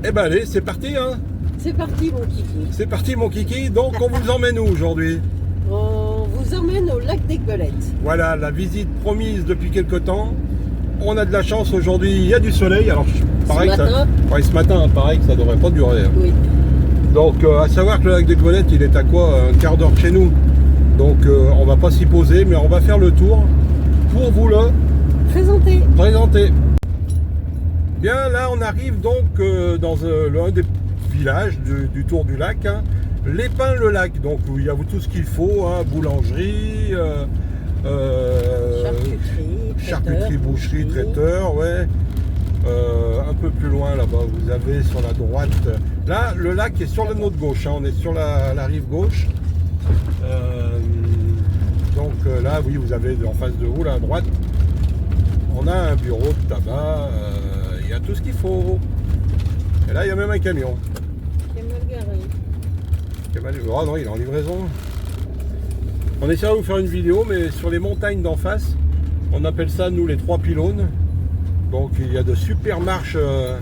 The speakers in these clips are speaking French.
Eh ben allez, c'est parti hein. C'est parti mon kiki. C'est parti mon kiki, donc on vous emmène où aujourd'hui? On vous emmène au lac des Golettes. Voilà, la visite promise depuis quelque temps. On a de la chance aujourd'hui, il y a du soleil. Alors pareil, ce matin, pareil que ça devrait pas durer. Hein. Oui. Donc à savoir que le lac des Golettes, il est à quoi? Un quart d'heure de chez nous. Donc on va pas s'y poser, mais on va faire le tour pour vous le présenter. Bien, là on arrive donc dans l'un des villages du tour du lac, hein, l'Épin-le-Lac, donc où il y a tout ce qu'il faut, hein, boulangerie, charcuterie, boucherie, traiteur, ouais. Un peu plus loin là-bas, vous avez sur la droite, là le lac est sur notre gauche, hein, on est sur la rive gauche. Donc là, oui, vous avez en face de vous, là à droite, on a un bureau de tabac. Il y a tout ce qu'il faut. Et là, il y a même un camion. Qui est mal garé. Oh non, il est en livraison. On essaiera de vous faire une vidéo, mais sur les montagnes d'en face, on appelle ça, nous, les 3 pylônes. Donc, il y a de super marches à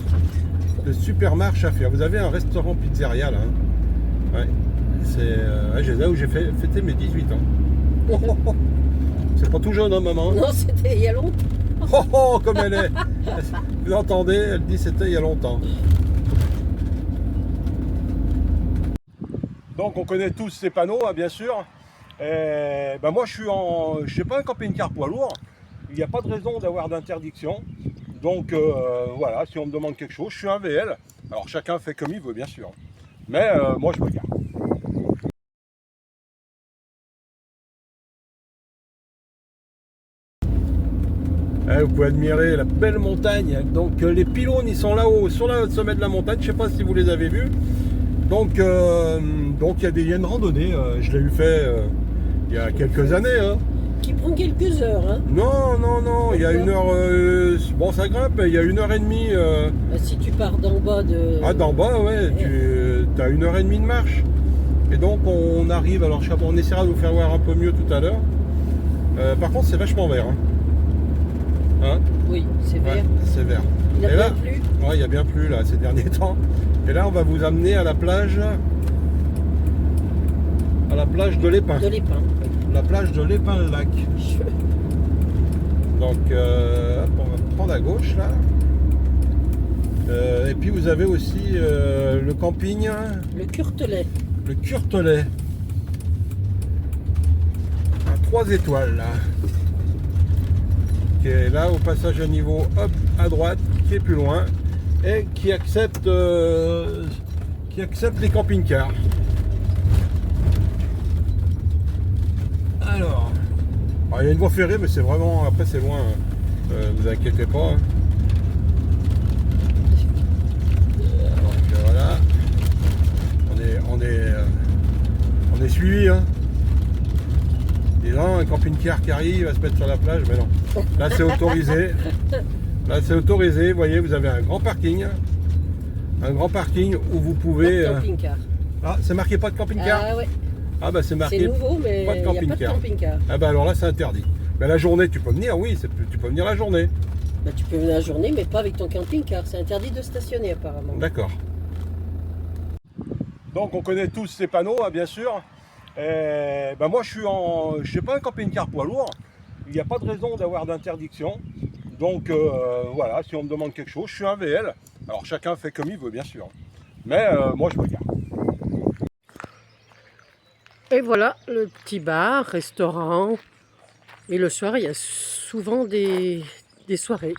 faire. Vous avez un restaurant pizzeria, là. Hein. Ouais. C'est là où j'ai fêté mes 18 ans. C'est pas tout jeune, hein, maman? Non, c'était il y a longtemps. Oh, oh, comme elle est. Vous entendez, elle dit c'était il y a longtemps. Donc on connaît tous ces panneaux, hein, bien sûr. Et, ben moi je suis pas un camping-car poids lourd. Il n'y a pas de raison d'avoir d'interdiction. Donc voilà, si on me demande quelque chose, je suis un VL. Alors chacun fait comme il veut, bien sûr. Mais moi je me garde. Vous pouvez admirer la belle montagne. Donc les pylônes, ils sont là-haut, sur le sommet de la montagne. Je ne sais pas si vous les avez vus. Donc il y a une randonnée. Je l'ai eu fait il y a quelques années. Hein. Qui prend quelques heures. Hein. Non. Il y a une heure. Bon, ça grimpe. Il y a 1h30. Bah, si tu pars d'en bas de. Ah, d'en bas, ouais. Tu as 1h30 de marche. Et donc on arrive. Alors on essaiera de vous faire voir un peu mieux tout à l'heure. Par contre, c'est vachement vert. Hein. Hein? Oui, c'est vert. Ouais, c'est vert. Il a bien plu. Ouais, il y a bien plu là ces derniers temps. Et là, on va vous amener à la plage de l'Épin. La plage de l'Épin-le-Lac. Donc, on va prendre à gauche là. Et puis vous avez aussi le camping. Le Curtelet. Le Curtelet. À 3 étoiles là. Qui est là au passage à niveau, hop, à droite, qui est plus loin et qui accepte les camping-cars. Alors, il y a une voie ferrée, mais c'est vraiment, après c'est loin, vous inquiétez pas. Hein. Donc voilà, on est suivi. Hein. Un camping-car qui arrive à se mettre sur la plage, mais non. Là c'est autorisé. Là c'est autorisé. Vous voyez, vous avez un grand parking. Un grand parking où vous pouvez. Pas de camping-car. Ah, c'est marqué pas de camping-car? Ah ouais. Ah bah c'est marqué. C'est nouveau, mais pas de camping-car. Il n'y a pas de camping-car. Ah bah alors là c'est interdit. Mais la journée tu peux venir, oui, tu peux venir la journée. Bah, tu peux venir la journée, mais pas avec ton camping-car. C'est interdit de stationner apparemment. D'accord. Donc on connaît tous ces panneaux, hein, bien sûr. Et, ben moi je suis pas un camping-car poids lourd, il n'y a pas de raison d'avoir d'interdiction. Donc voilà, si on me demande quelque chose, je suis un VL. Alors chacun fait comme il veut, bien sûr. Mais moi je me garde. Et voilà le petit bar, restaurant. Et le soir, il y a souvent des soirées.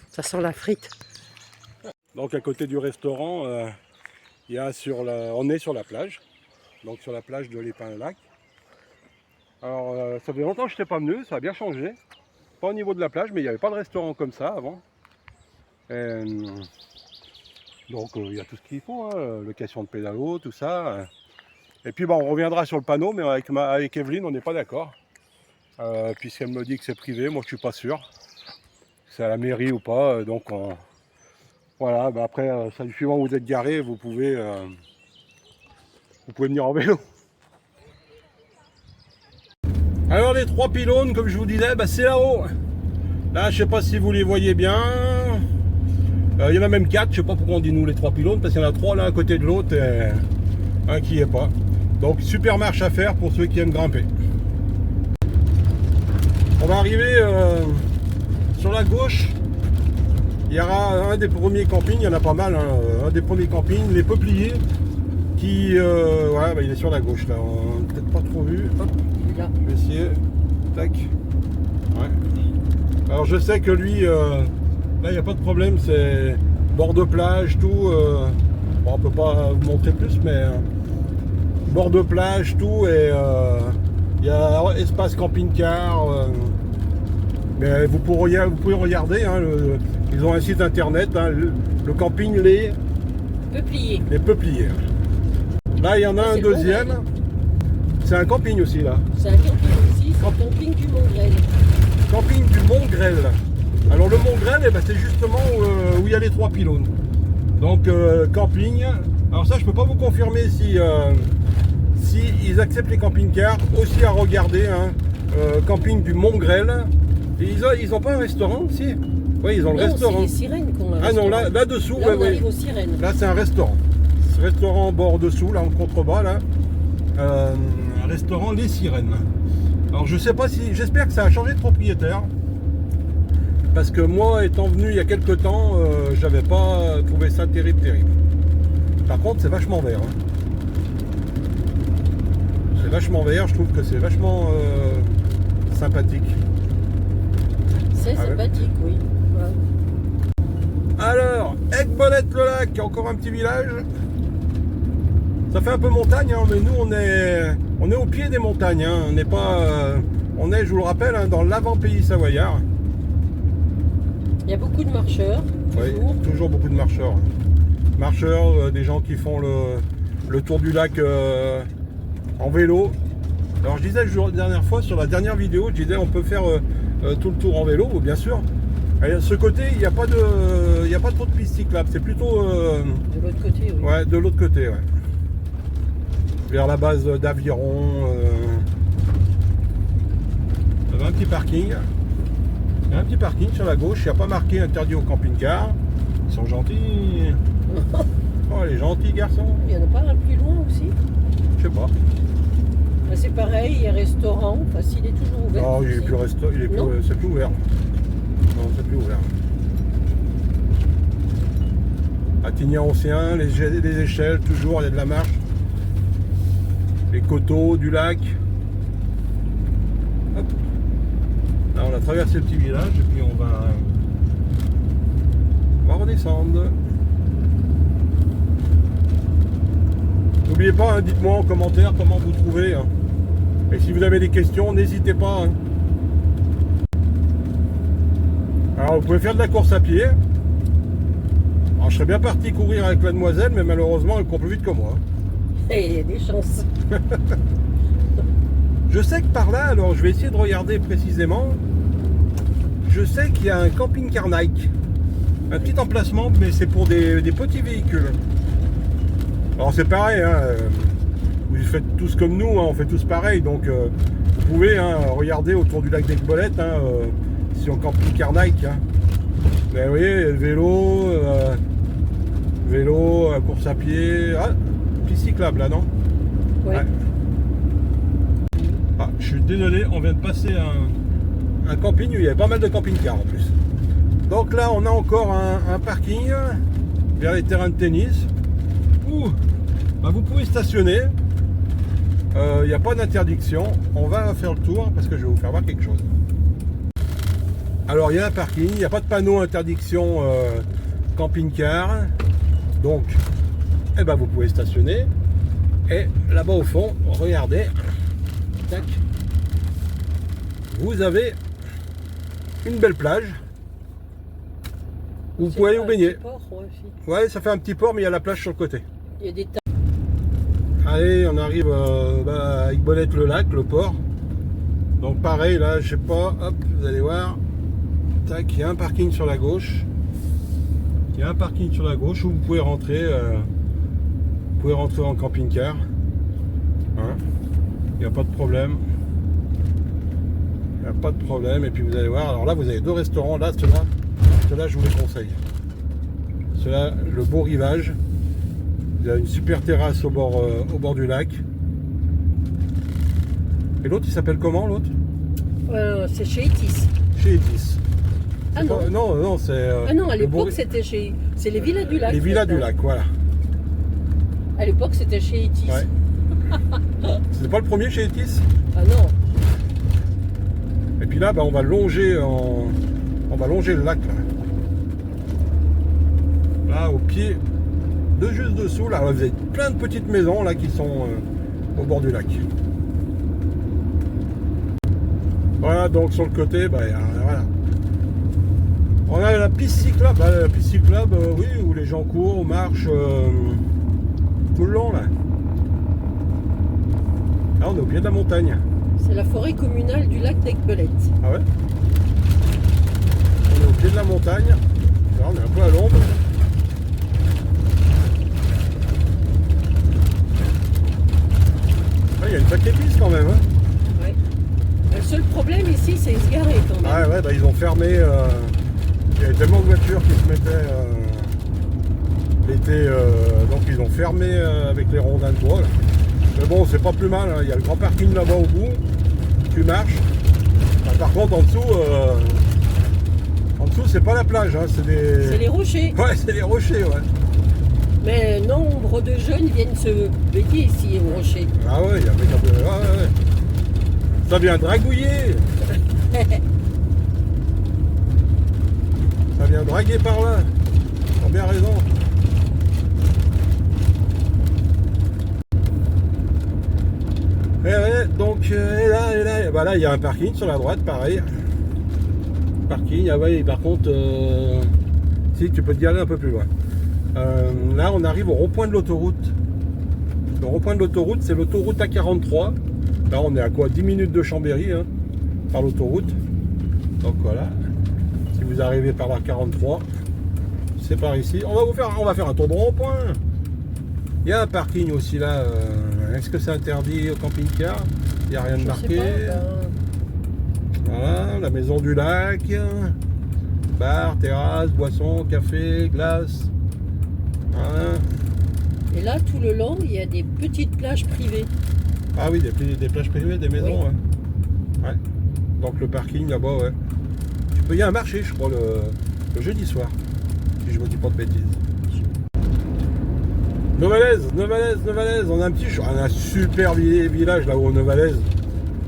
Ça sent la frite. Donc à côté du restaurant, on est sur la plage. Donc sur la plage de l'Épin-le-Lac. Alors ça fait longtemps que je n'étais pas venu, ça a bien changé. Pas au niveau de la plage, mais il n'y avait pas de restaurant comme ça avant. Donc il y a tout ce qu'il faut, hein, location de pédalo, tout ça. Et puis on reviendra sur le panneau, mais avec Evelyne on n'est pas d'accord. Puisqu'elle me dit que c'est privé, moi je suis pas sûr. C'est à la mairie ou pas, donc voilà, après, suivant où vous êtes garé, vous pouvez venir en vélo. Alors les 3 pylônes, comme je vous disais, c'est là-haut. Là, je sais pas si vous les voyez bien. Il y en a même 4, je sais pas pourquoi on dit nous les 3 pylônes, parce qu'il y en a 3 l'un à côté de l'autre et un qui n'y est pas. Donc super marche à faire pour ceux qui aiment grimper. On va arriver sur la gauche. Il y aura un des premiers campings, il y en a pas mal, hein, un des premiers campings, les peupliers, qui... ouais, bah, il est sur la gauche là, on n'a peut-être pas trop vu. Hop, je vais essayer. Tac. Ouais. Alors je sais que lui, là il n'y a pas de problème, c'est bord de plage, tout. Bon, on peut pas vous montrer plus, mais bord de plage, tout, et il y a espace camping-car. Mais vous pouvez regarder, hein, ils ont un site internet, hein, le camping Les Peupliers. Les Peupliers. Là il y en a un deuxième, c'est un camping aussi là. C'est un camping aussi, c'est le camping du Mont-Grêle. Camping du Mont-Grêle. Alors le Mont-Grêle, eh ben, c'est justement où il y a les 3 pylônes. Donc camping. Alors ça je peux pas vous confirmer si ils acceptent les camping-cars. Aussi à regarder, hein, camping du Mont-Grêle. Ils ont pas un restaurant aussi? Oui, ils ont le restaurant. C'est les sirènes qu'on a. Ah non, là dessous, là, on arrive aux sirènes. Là c'est un restaurant. Ce restaurant bord dessous, là en contrebas là. Un restaurant Les Sirènes. Alors je sais pas si. J'espère que ça a changé de propriétaire. Parce que moi étant venu il y a quelques temps, j'avais pas trouvé ça terrible. Par contre c'est vachement vert. Hein. C'est vachement vert, je trouve que c'est vachement sympathique. C'est sympathique, oui. Ouais. Alors, Aiguebonnette-le-Lac, encore un petit village. Ça fait un peu montagne, hein, mais nous on est au pied des montagnes. Hein. On n'est pas, on est, je vous le rappelle, hein, dans l'avant-pays savoyard. Il y a beaucoup de marcheurs. Toujours. Oui, toujours beaucoup de marcheurs. Marcheurs, des gens qui font le tour du lac en vélo. Alors je disais la dernière fois, sur la dernière vidéo, je disais on peut faire tout le tour en vélo, bien sûr. Et ce côté, il n'y a pas trop de pistes cyclables, c'est plutôt... de l'autre côté, oui. Ouais, de l'autre côté, ouais. Vers la base d'Aviron. Il y a un petit parking. Il y a un petit parking sur la gauche, il n'y a pas marqué interdit au camping-car. Ils sont gentils. Oh, les gentils garçons. Il n'y en a pas un plus loin aussi? Je sais pas. Bah, c'est pareil, il y a restaurant, enfin s'il est toujours ouvert. Non, il est plus resto, c'est plus ouvert. Non, c'est plus ouvert. Attignan ancien, les échelles, toujours, il y a de la marche. Les coteaux du lac. Hop. Là, on a traversé le petit village et puis on va redescendre. N'oubliez pas, hein, dites-moi en commentaire comment vous trouvez. Hein. Et si vous avez des questions, n'hésitez pas. Hein. Alors vous pouvez faire de la course à pied. Alors je serais bien parti courir avec la demoiselle, mais malheureusement elle court plus vite que moi. Et il y a des chances. Je sais que par là, alors je vais essayer de regarder précisément. Je sais qu'il y a un camping-car Nike. Un petit emplacement, mais c'est pour des petits véhicules. Alors c'est pareil, hein, vous faites tous comme nous, hein, on fait tous pareil, donc vous pouvez hein, regarder autour du lac d'Aiguebonnette, hein, si on camping-car Nike. Hein. Mais vous voyez, vélo, course à pied, ah, petit cyclable là, non? Ouais. Ah, je suis désolé, on vient de passer un camping où il y avait pas mal de camping-cars en plus. Donc là, on a encore un parking vers les terrains de tennis. Bah vous pouvez stationner, il n'y a pas d'interdiction. On va faire le tour parce que je vais vous faire voir quelque chose. Alors il y a un parking, il n'y a pas de panneau interdiction camping-car, donc eh ben, vous pouvez stationner. Et là-bas au fond, regardez, tac, vous avez une belle plage où vous pouvez aller vous baigner. Ouais, ça fait un petit port, mais il y a la plage sur le côté. Il y a des tas. Allez, on arrive à Aiguebonnette-le-Lac, le port. Donc pareil, là, je sais pas, hop, vous allez voir. Tac, il y a un parking sur la gauche. Il y a un parking sur la gauche où vous pouvez rentrer en camping-car. Hein, il n'y a pas de problème. Il n'y a pas de problème. Et puis vous allez voir, alors là, vous avez deux restaurants. Là, ceux-là, je vous les conseille. C'est là le beau rivage. Il y a une super terrasse au bord du lac. Et l'autre, il s'appelle comment l'autre? C'est chez Etis. Chez Etis. Ah non. Non, c'est... Ah non, à l'époque, c'était chez... C'est les Villas du Lac. Les Villas du Lac, voilà. À l'époque, c'était chez Etis. Ouais. C'était pas le premier chez Etis? Ah non. Et puis là, bah, on va longer le lac. Là, au pied, juste dessous, là, vous avez plein de petites maisons là qui sont au bord du lac. Voilà, donc sur le côté, bah, voilà. On a la piste cyclable, oui, où les gens courent, marchent tout le long là. Là, on est au pied de la montagne. C'est la forêt communale du lac d'Aiguebelette. Ah ouais? On est au pied de la montagne. Là, on est un peu à l'ombre. Ah, il y a une sacrée piste quand même. Hein? Ouais. Le seul problème ici, c'est se garer quand même. Ah ouais, bah, ils ont fermé. Il y avait tellement de voitures qui se mettaient l'été. Donc ils ont fermé avec les rondins de bois. Là. Mais bon, c'est pas plus mal. Hein. Il y a le grand parking là-bas au bout. Tu marches. Enfin, par contre, en dessous, c'est pas la plage. Hein. C'est les rochers. Ouais, c'est les rochers, ouais. Mais nombre de jeunes viennent se baigner ici aux rochers. Ah ouais, il y a ouais. Ça vient dragouiller. Ça vient draguer par là. Ils ont bien raison. Et ouais, donc là, il y a un parking sur la droite, pareil. Parking, ah ouais, par contre, si tu peux te garer un peu plus loin. Là, on arrive au rond-point de l'autoroute. Le rond-point de l'autoroute, c'est l'autoroute A43. Là, on est à quoi? 10 minutes de Chambéry, hein, par l'autoroute. Donc voilà. Si vous arrivez par la 43, c'est par ici. On va faire un tour de rond-point. Il y a un parking aussi là. Est-ce que c'est interdit au camping-car? Il n'y a rien de marqué. Voilà, la maison du lac. Bar, terrasse, boisson, café, glace. Voilà. Et là, tout le long, il y a des petites plages privées. Ah oui, des plages privées, des maisons. Oui. Ouais. Donc le parking là-bas, ouais. Il y a un marché, je crois, le jeudi soir. Si je me dis pas de bêtises. Novalaise. On a un super village là-haut au Novalaise.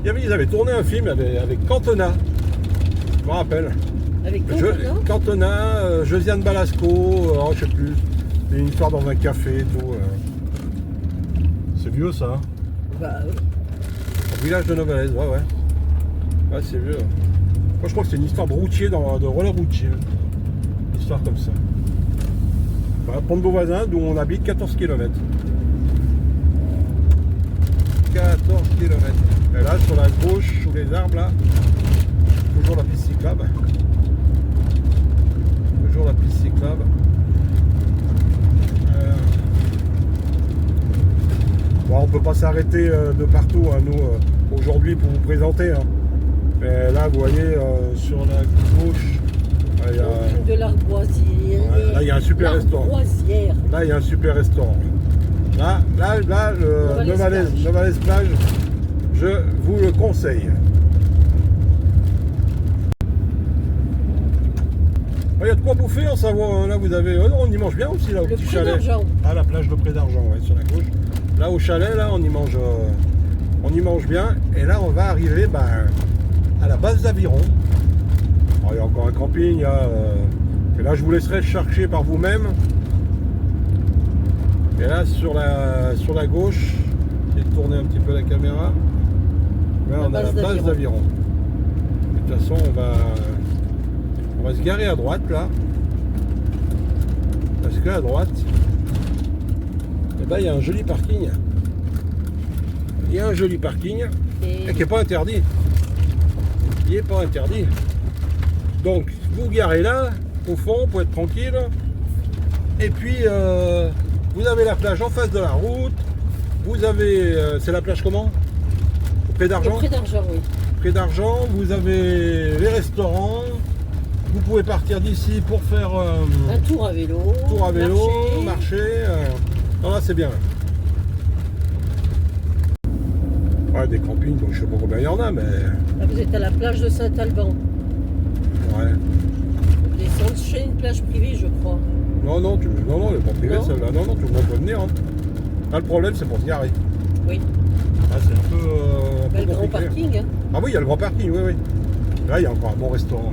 Ils avaient tourné un film avec Cantona. Je me rappelle. Avec Cantona Josiane Balasco, je sais plus. C'est une histoire dans un café et tout. C'est vieux ça. Hein. Bah oui. Au village de Novalaise, ouais. Ouais, c'est vieux. Moi je crois que c'est une histoire de routier, de roller routier. Une histoire comme ça. Voilà, Pont-de-Beauvoisin, d'où on habite, 14 km. 14 km. Et là, sur la gauche, sous les arbres, là, toujours la piste cyclable. Toujours la piste cyclable. Bon, on ne peut pas s'arrêter de partout, hein, nous, aujourd'hui, pour vous présenter. Hein. Mais là, vous voyez, sur la gauche, il y a... de l'Arboisière. Ouais, là, il y a un super restaurant. Là, il y a un super restaurant. Là, le Novalaise plage, je vous le conseille. Il y a de quoi bouffer en Savoie. Là, vous avez. On y mange bien aussi, là, au petit chalet. Ah, la plage de Pré d'Argent, ouais, sur la gauche. Là, au chalet, là, on y mange bien. Et là, on va arriver à la base d'Aviron. Il y a encore un camping. Et là, je vous laisserai chercher par vous-même. Et là, sur la gauche, j'ai tourné un petit peu la caméra. Là, on a la base d'Aviron. De toute façon, on va se garer à droite, là. Parce qu'à droite, il y a un joli parking. Il y a un joli parking et qui n'est pas interdit. Il n'est pas interdit. Donc, vous garez là, au fond, pour être tranquille. Et puis, vous avez la plage en face de la route. Vous avez... c'est la plage comment? Près d'Argent? Près d'Argent, oui. Près d'Argent, vous avez les restaurants. Vous pouvez partir d'ici pour faire un tour à vélo. Marcher. Non, là c'est bien. Ouais, des campings, donc je sais pas combien il y en a, mais. Là, vous êtes à la plage de Saint-Alban. Ouais. Vous descendez chez une plage privée, je crois. Non, elle n'est pas privée celle-là. Non, tout le monde peut venir. Hein. Là, le problème, c'est pour se garer. Oui. Ah, c'est un peu. Le grand parking. Hein. Ah oui, il y a le grand parking, oui. Là, il y a encore un bon restaurant.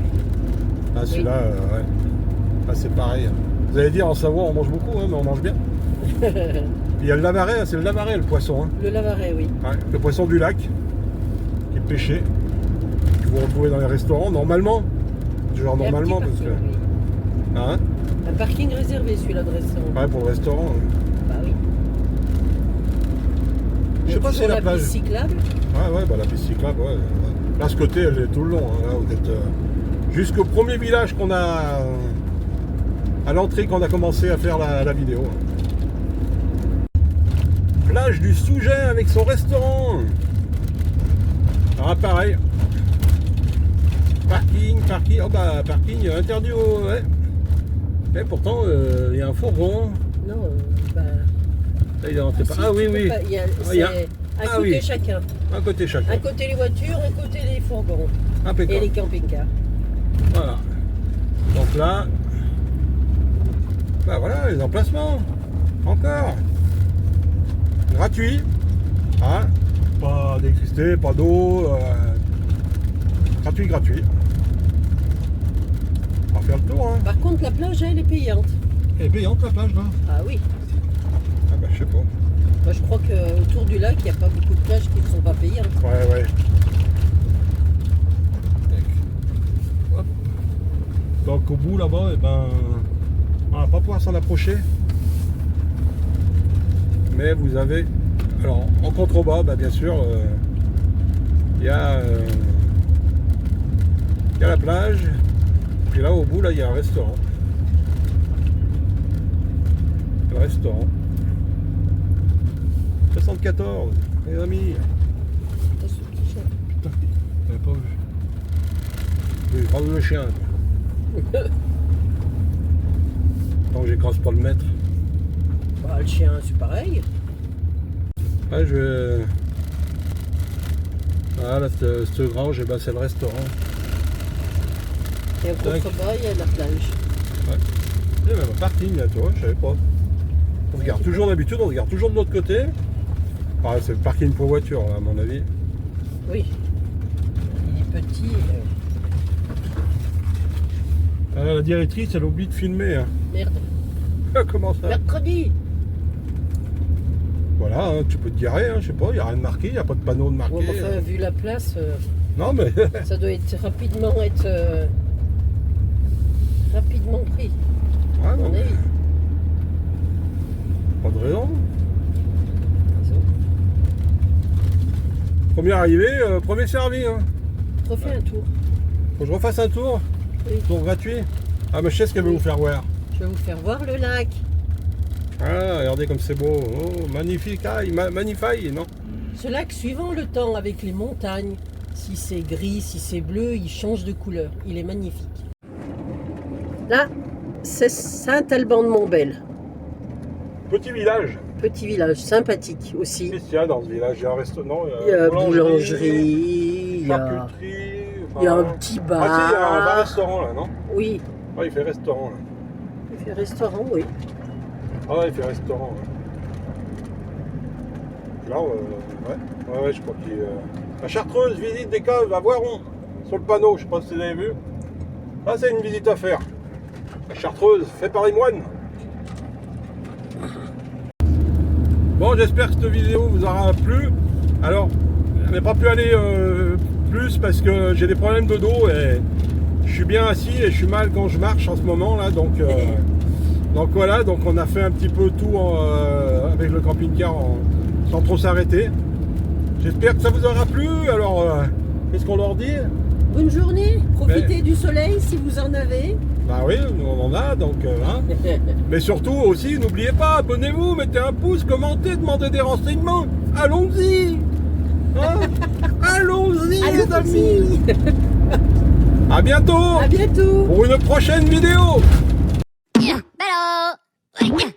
Là, celui-là, ouais. Là, c'est pareil. Vous allez dire, en Savoie, on mange beaucoup, hein, mais on mange bien. Il y a le lavaret, c'est le lavaret, le poisson. Hein. Le lavaret, oui. Ouais, le poisson du lac, qui est pêché, que vous retrouvez dans les restaurants, normalement. Genre normalement, parce que. Oui. Hein? Un parking réservé, celui-là de restaurant. Ouais, pour le restaurant. Bah oui. Je sais pas si c'est la plage. Piste cyclable. Ouais, bah la piste cyclable, ouais. Là, ce côté, elle est tout le long. Hein. Là, vous êtes jusqu'au premier village qu'on a à l'entrée, qu'on a commencé à faire la vidéo. Plage du Souget avec son restaurant. Ah, pareil. Parking. Oh bah, parking interdit au. Ouais. Et pourtant, il y a un fourgon. Non, bah. Là, il est rentré pas. Ah oui. Il y a un côté chacun. Un côté chacun. Un côté les voitures, un côté les fourgons. Impeccable. Et les camping-cars. Voilà. Donc là, bah voilà, les emplacements. Encore. Gratuit. Hein, pas d'électricité, pas d'eau. Gratuit. On va faire le tour. Hein. Par contre, la plage, elle est payante. Elle est payante la plage là? Ah oui. Ah bah je sais pas. Moi, je crois qu'autour du lac, il n'y a pas beaucoup de plages qui ne sont pas payantes. Ouais. Hop. Donc au bout là-bas, on va pas pouvoir s'en approcher. Mais vous avez, alors en contrebas, bien sûr, il y a la plage. Puis là au bout, là il y a un restaurant. Le restaurant. 74, les amis. Putain, j'avais pas vu. Je vais prendre le chien. Tant que j'écrase pas le maître. Bah, le chien, c'est pareil. Ouais, je vais. Ah, là, cette grange, c'est le restaurant. Et en contrebas, il y a la plage. Ouais. Il y a même un parking là, tu vois, je savais pas. On se garde toujours d'habitude, on se garde toujours de l'autre côté. Ah, c'est le parking pour voiture, là, à mon avis. Oui. Il est petit. La directrice, elle oublie de filmer. Hein. Merde. Comment ça? Mercredi. Voilà, hein, tu peux te garer, hein, je sais pas, il n'y a rien de marqué, il n'y a pas de panneau de marqué. Ouais, enfin, vu la place, non, mais. ça doit être rapidement pris. Ouais, non, mais... Pas de raison. Premier arrivé, premier servi. Hein. Refais un tour. Faut que je refasse un tour? Oui. Tour gratuit? Ah, mais je sais ce qu'elle veut vous faire voir. Je vais vous faire voir le lac. Ah, regardez comme c'est beau. Oh, magnifique. Ah, magnifique, non? Ce lac, suivant le temps avec les montagnes, si c'est gris, si c'est bleu, il change de couleur. Il est magnifique. Là, c'est Saint-Alban-de-Montbel. Petit village. Petit village, sympathique aussi. Qu'est-ce qu'il y a dans ce village? Il y a un restaurant, il y a boulangerie, charcuterie. Il y a un petit bar. Ah si, il y a un bar-restaurant là, non? Oui. Ah, il fait restaurant là. Il fait restaurant, oui. Ah ouais, il fait restaurant. Ouais. Là, ouais, je crois qu'il... La Chartreuse, visite des caves à Voiron. Sur le panneau, je sais pas si vous avez vu. Là, c'est une visite à faire. La Chartreuse, fait par les moines. Bon, j'espère que cette vidéo vous aura plu. Alors, je n'ai pas pu aller plus parce que j'ai des problèmes de dos et je suis bien assis et je suis mal quand je marche en ce moment là. Donc voilà, donc on a fait un petit peu tout avec le camping-car sans trop s'arrêter. J'espère que ça vous aura plu. Alors, qu'est-ce qu'on leur dit? Bonne journée, profitez du soleil si vous en avez. Bah oui, on en a, donc hein. Mais surtout aussi, n'oubliez pas, abonnez-vous, mettez un pouce, commentez, demandez des renseignements. Allons-y, hein. Allons-y les amis. À bientôt À bientôt. pour une prochaine vidéo. Hello.